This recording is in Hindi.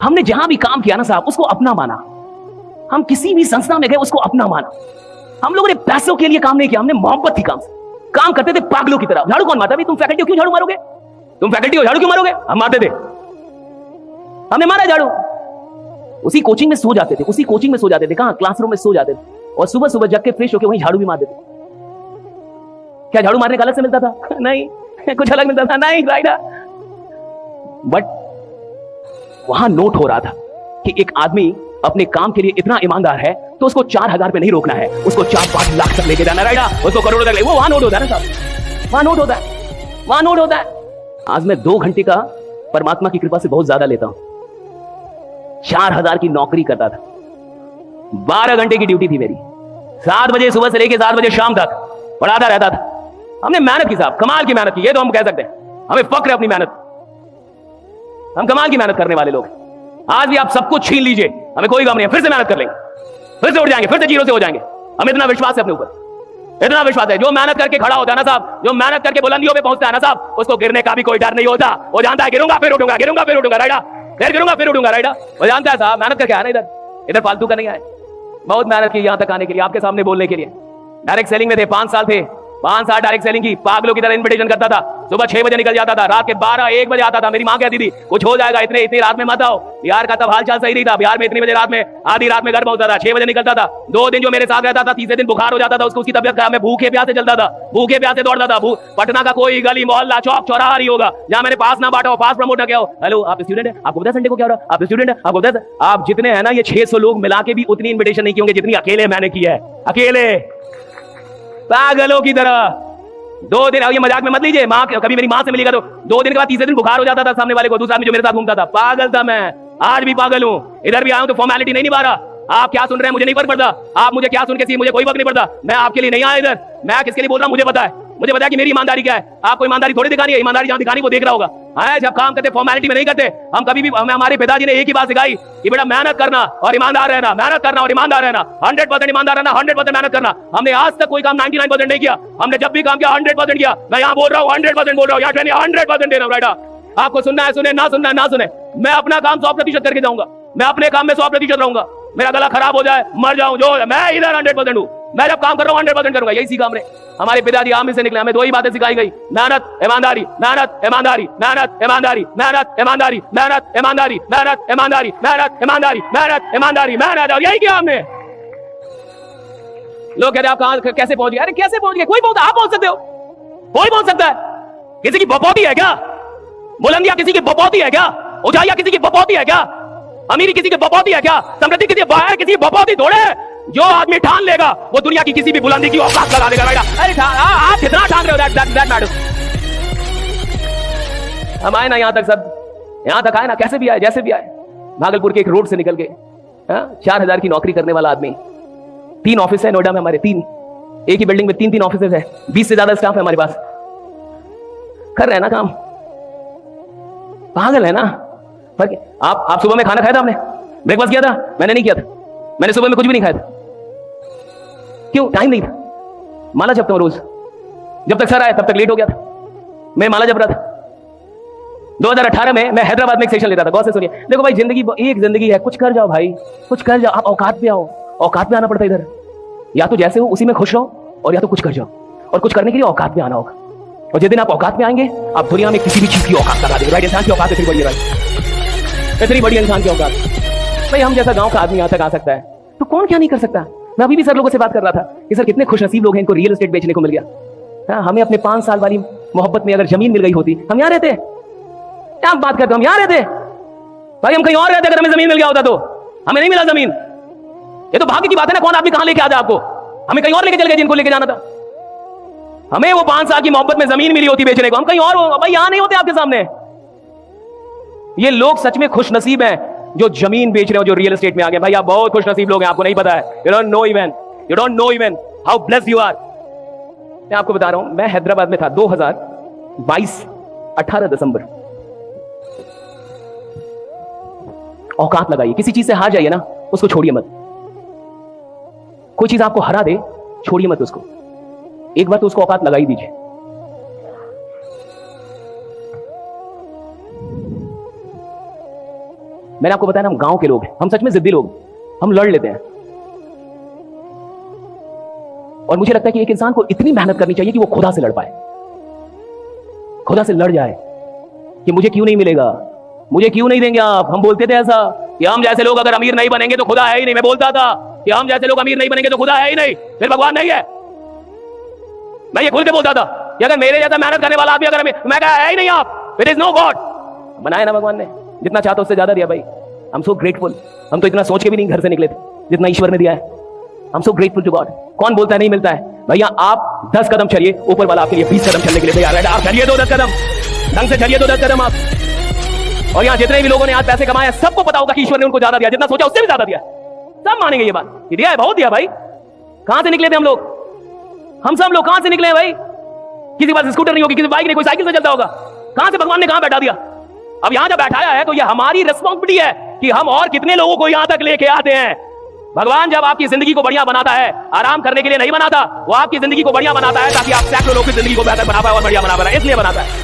हमने जहां भी काम किया ना साहब, उसको अपना माना। हम किसी भी संस्था में गए, उसको अपना माना। हम लोगों ने पैसों के लिए काम नहीं किया, हमने मोहब्बत थी काम से। काम करते थे पागलों की तरह। झाड़ू कौन मारता है? तुम फैकल्टी हो, क्यों झाड़ू मारोगे? तुम फैकल्टी हो, झाड़ू क्यों मारोगे? हम मारते थे, हमने मारा झाड़ू। उसी कोचिंग में सो जाते थे, उसी कोचिंग में सो जाते थे। कहां? क्लासरूम में सो जाते थे, और सुबह सुबह जग के फ्रेश होकर वहीं झाड़ू भी मार देते। क्या झाड़ू मारने का अलग से मिलता था? नहीं। कुछ अलग मिलता था? नहीं। राइट। बट वहां नोट हो रहा था कि एक आदमी अपने काम के लिए इतना ईमानदार है तो उसको 4,000 पे नहीं रोकना है, उसको 4-5 लाख तक लेके जाना। राइट। उसको करोड़ों तक ले, वो वहां नोट होता है ना साहब, वहां नोट होता है, वहां नोट होता है। आज मैं 2 घंटे का परमात्मा की कृपा से बहुत ज्यादा लेता हूं। 4,000 की नौकरी करता था, 12 घंटे की ड्यूटी थी मेरी, 7 बजे सुबह से लेकर 7 बजे शाम तक पढ़ाता रहता था। हमने मेहनत की साहब, कमाल की मेहनत की, ये तो हम कह सकते हैं। हमें फक्र है अपनी मेहनत, हम कमाल की मेहनत करने वाले लोग। आज भी आप सब कुछ छीन लीजिए, हमें कोई गम नहीं है, फिर से मेहनत कर लेंगे, फिर से उठ जाएंगे, फिर से जीरो से हो जाएंगे। हमें इतना विश्वास है अपने ऊपर, इतना विश्वास है। जो मेहनत करके खड़ा होता है ना साहब, जो मेहनत करके बुलंदियों पे पहुंचता है ना साहब, उसको गिरने का भी कोई डर नहीं होता। वो जानता है गिरूंगा फिर उठूंगा, गिरूंगा फिर उठूंगा। राइडा, फिर गिरूंगा फिर उठूंगा। राइडा, वो जानता है साहब मेहनत करके आया ना, इधर फालतू का नहीं आए। बहुत मेहनत की यहां तक आने के लिए, आपके सामने बोलने के लिए। डायरेक्ट सेलिंग में थे, 5 साल थे, 5 साल डायरेक्ट सेलिंग की। पागलों की तरह इन्विटेशन करता था, सुबह 6 बजे निकल जाता था, रात के 12-1 बजे आता था। मेरी मां कहती थी कुछ हो जाएगा, इतनी रात में मत आओ। बिहार का तब हाल चाल सही नहीं था, बिहार में इतनी बजे रात में, आधी रात में घर पहुंचता था, 6 बजे निकलता था। 2 दिन जो मेरे साथ रहता था, तीसरे दिन बुखार हो जाता था उसको, उसकी तबियत खराब, मैं भूखे प्यासे चलता था, भूखे प्यासे दौड़ता था। पटना का कोई गली मोहल्ला चौक चौराहा नहीं होगा जहां मैंने पास ना बांटा हो, पास प्रमोट ना किया हो। हेलो आप स्टूडेंट है, आपको पता है संडे को क्या हो रहा है? आप स्टूडेंट है, आपको पता है? आप जितने हैं ना, ये 600 लोग मिला के भी उतनी इन्विटेशन नहीं की होंगे जितनी अकेले मैंने की है, अकेले पागलों की तरह। 2 दिन, ये मजाक में मत लीजिए, माँ कभी मेरी माँ से मिलेगा तो 2 दिन के बाद तीसरे दिन बुखार हो जाता था सामने वाले को। दूसरा आदमी जो मेरे साथ घूमता था, पागल था मैं, आज भी पागल हूं। इधर भी आया हूं तो फॉर्मेलिटी नहीं निभा रहा। आप क्या सुन रहे हैं मुझे नहीं फर्क पड़ता, आप मुझे क्या सुन के मुझे कोई फर्क नहीं पड़ता। मैं आपके लिए नहीं आया इधर, मैं किसके लिए बोल रहा हूं मुझे पता है। मुझे पता है कि मेरी ईमानदारी क्या है। आपको ईमानदारी थोड़ी दिखानी है, ईमानदारी जहां दिखानी वो देख रहा होगा। है जब काम करते फॉर्मेलिटी में नहीं करते। हम कभी भी, हमारे पिताजी ने एक ही बात सिखाई कि बेटा मेहनत करना और ईमानदार रहना, मेहनत करना और ईमानदार रहना, 100% ईमानदार रहना, 100% मेहनत करना। हमने आज तक कोई काम 99% नहीं किया, हमने जब भी काम किया 100% किया। मैं यहाँ बोल रहा हूँ 100% बोल रहा हूँ, यहाँ 100% दे रहा हूँ। राइट, आपको सुनना है सुने, ना सुनना है ना सुने। मैं अपना काम 100% करके जाऊंगा, मैं अपने काम में 100% रहूंगा। मेरा गला खराब हो जाए, मर जाऊं, जो मैं इधर 100% हूं। मैं जब काम कर रहा हूं 100% करूंगा। यही सीखा हमने, हमारे पिताजी आमिर से निकले, हमें 2 ही बातें सिखाई गई, मेहनत ईमानदारी, मेहनत ईमानदारी, मेहनत ईमानदारी, मेहनत ईमानदारी, मेहनत ईमानदारी, मेहनत ईमानदारी, मेहनत ईमानदारी, मेहनत ईमानदारी, मेहनत। और यही किया हमने। लोग कहते हैं आप कहां कैसे पहुंच गए? अरे कैसे पहुंच गए? कोई पहुंचा, आप पहुंच सकते हो, कोई पहुंच सकता है। किसी की बपौती है क्या? बुलंदियां किसी की बपौती है क्या? ऊंचाइयां किसी की बपौती है क्या? अमीरी किसी की बपौती है क्या? समृद्धि किसी बाहर किसी बपौती थोड़े। जो आदमी ठान लेगा वो दुनिया की किसी भी बुलंदी की औकात लगा देगा। अरे आप कितना ठान रहे हो? That matter. हम आए ना यहाँ तक, सब यहाँ तक आए ना, कैसे भी आए, जैसे भी आए। भागलपुर के एक रोड से निकल के 4,000 की नौकरी करने वाला आदमी। 3 ऑफिस है नोएडा में हमारे, 3, एक ही बिल्डिंग में 3 ऑफिस है, 20 से ज्यादा स्टाफ है हमारे पास, कर रहे हैं ना काम। पागल है ना। आप सुबह में खाना खाया था? आपने ब्रेकफास्ट किया था? मैंने नहीं किया था, मैंने सुबह में कुछ भी नहीं खाया था। क्यों? टाइम नहीं था। माला जपता हूं रोज, जब तक सर आया तब तक लेट हो गया था। मैं माला जप रहा था। 2018 में मैं हैदराबाद में एक सेशन लेता था। गौर से सुनिए, देखो भाई, जिंदगी एक जिंदगी है, कुछ कर जाओ भाई, कुछ कर जाओ। आप औकात पे आओ, औकात पे आना पड़ता है इधर। या तो जैसे हो उसी में खुश रहो, और या तो कुछ कर जाओ, और कुछ करने के लिए औकात पे आना होगा। और जिस दिन आप औकात में आएंगे, आप दुनिया में किसी भी चीज की औकात लगा देंगे। इंसान की औकात इतनी बड़ी है भाई, इतनी बड़ी इंसान की औकात। भाई हम जैसा गांव का आदमी यहां तक आ सकता है, तो कौन क्या नहीं कर सकता। मैं अभी भी सर लोगों से बात कर रहा था कि सर कितने खुशनसीब लोग हैं, इनको रियल एस्टेट बेचने को मिल गया। हमें अपने 5 साल वाली मोहब्बत में अगर जमीन मिल गई होती, हम यहाँ रहते। क्या बात करते, हम यहाँ रहते भाई, हम कहीं और रहते अगर हमें जमीन मिल गया होता तो। हमें नहीं मिला जमीन, ये तो भाग्य की बात है ना। कौन आदमी कहां लेके आ जाए आपको? हमें कहीं और लेके चल गए जिनको लेके जाना था। हमें वो 5 साल की मोहब्बत में जमीन मिली होती बेचने को, हम कहीं और भाई यहां नहीं होते आपके सामने। ये लोग सच में खुश नसीब हैं जो जमीन बेच रहे हो, जो रियल एस्टेट में आ गए। भाई आप बहुत खुश नसीब लोग हैं, आपको नहीं पता है। You don't know even how blessed you are. मैं आपको बता रहा हूं, मैं हैदराबाद में था 2022 18 दिसंबर। औकात लगाइए, किसी चीज से हार जाइए ना, उसको छोड़िए मत। कोई चीज आपको हरा दे, छोड़िए मत उसको। एक बार तो उसको औकात लगा ही दीजिए। मैंने आपको बताया ना, हम गांव के लोग हैं, हम सच में जिद्दी लोग, हम लड़ लेते हैं। और मुझे लगता है कि एक इंसान को इतनी मेहनत करनी चाहिए कि वो खुदा से लड़ पाए, खुदा से लड़ जाए कि मुझे क्यों नहीं मिलेगा, मुझे क्यों नहीं देंगे आप। हम बोलते थे ऐसा कि हम जैसे लोग अगर अमीर नहीं बनेंगे तो खुदा है ही नहीं। मैं बोलता था कि हम जैसे लोग अमीर नहीं बनेंगे तो खुदा है ही नहीं, फिर भगवान नहीं है। मैं ये खुल के बोलता था कि अगर मेरे जैसा मेहनत करने वाला आदमी अगर मैं कहा है ही नहीं आप, इट इज नो गॉड। बनाया ना भगवान ने, जितना चाहता उससे ज्यादा दिया भाई। आई एम सो ग्रेटफुल। हम तो इतना सोच के भी नहीं घर से निकले थे जितना ईश्वर ने दिया है। I am so grateful to God. कौन बोलता है नहीं मिलता है? भैया आप 10 कदम चलिए, ऊपर वाला आपके लिए 20 कदम चलने के लिए तैयार है। आप चलिए 10 कदम, ढंग से चलिए 10 कदम आप। और यहाँ जितने भी लोगों ने आज पैसे कमाए, सबको पता होगा कि ईश्वर ने उनको ज्यादा दिया, जितना सोचा उससे भी ज्यादा दिया। सब मानेंगे ये बात, दिया है, बहुत दिया भाई। कहां से निकले थे हम लोग? हम सब लोग कहां से निकले हैं भाई? किसी के पास स्कूटर नहीं होगी, किसी बाइक नहीं, कोई साइकिल से चलता होगा। कहां से भगवान ने कहां बैठा दिया? अब यहां जब बैठाया है तो ये हमारी रिस्पॉन्सिबिलिटी है कि हम और कितने लोगों को यहां तक लेके आते हैं। भगवान जब आपकी जिंदगी को बढ़िया बनाता है, आराम करने के लिए नहीं बनाता, वो आपकी जिंदगी को बढ़िया बनाता है ताकि आप सैकड़ों लोगों की जिंदगी को बेहतर बना पाए और बढ़िया बना पाए, इसलिए बनाता है।